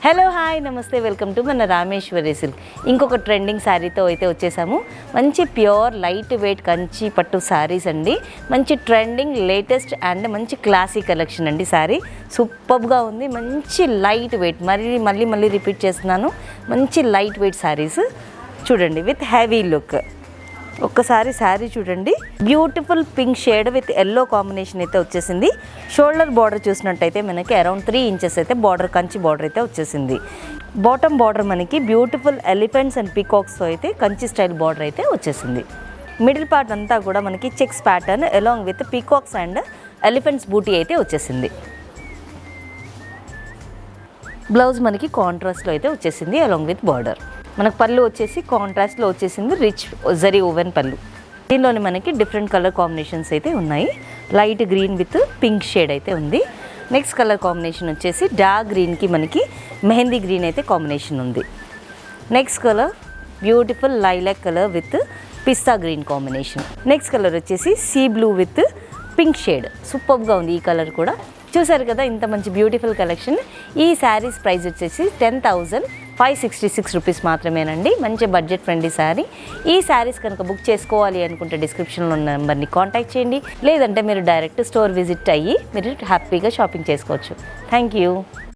Hello hi నమస్తే welcome to మన Rameshwari silk. ఇంకొక ట్రెండింగ్ శారీతో అయితే వచ్చేసాము. మంచి ప్యూర్ లైట్ వెయిట్ కంచి పట్టు శారీస్ అండి. మంచి ట్రెండింగ్ లేటెస్ట్ అండ్ మంచి క్లాసీ కలెక్షన్ అండి. శారీ సూపర్గా ఉంది. మంచి లైట్ వెయిట్, మళ్ళీ రిపీట్ చేస్తున్నాను, మంచి లైట్ వెయిట్ శారీస్ చూడండి విత్ హెవీ లుక్. ఒక్కసారి శారీ చూడండి, beautiful pink shade with yellow combination అయితే వచ్చేసింది. షోల్డర్ బార్డర్ చూసినట్టయితే మనకి అరౌండ్ 3 ఇంచెస్ అయితే బార్డర్, కంచి బార్డర్ అయితే వచ్చేసింది. బాటమ్ బార్డర్ మనకి బ్యూటిఫుల్ ఎలిఫెంట్స్ అండ్ పీకాక్స్తో అయితే కంచి స్టైల్ బార్డర్ అయితే వచ్చేసింది. మిడిల్ పార్ట్ అంతా కూడా మనకి checks pattern along with peacocks and elephants బూటీ అయితే వచ్చేసింది. బ్లౌజ్ మనకి కాంట్రాస్ట్లో అయితే వచ్చేసింది అలాంగ్ విత్ బార్డర్. మనకు పళ్ళు వచ్చేసి కాంట్రాస్ట్లో వచ్చేసింది, రిచ్ జరీ ఓవెన్ పళ్ళు. దీనిలోని మనకి డిఫరెంట్ కలర్ కాంబినేషన్స్ అయితే ఉన్నాయి. Light green with pink shade అయితే ఉంది. నెక్స్ట్ కలర్ కాంబినేషన్ వచ్చేసి డార్క్ గ్రీన్కి మనకి మెహందీ గ్రీన్ అయితే కాంబినేషన్ ఉంది. Next colour beautiful lilac colour with pista green combination. Next colour వచ్చేసి sea blue with pink shade. సూపర్గా ఉంది ఈ కలర్ కూడా. చూసారు కదా ఇంత మంచి బ్యూటిఫుల్ కలెక్షన్. ఈ శారీస్ ప్రైస్ వచ్చేసి 10,566 రూపీస్ మాత్రమేనండి. మంచి బడ్జెట్ ఫ్రెండ్లీ శారీ. ఈ శారీస్ కనుక బుక్ చేసుకోవాలి అనుకుంటే డిస్క్రిప్షన్లో ఉన్న నెంబర్ని కాంటాక్ట్ చేయండి, లేదంటే మీరు డైరెక్ట్ స్టోర్ విజిట్ అయ్యి మీరు హ్యాపీగా షాపింగ్ చేసుకోవచ్చు. Thank you.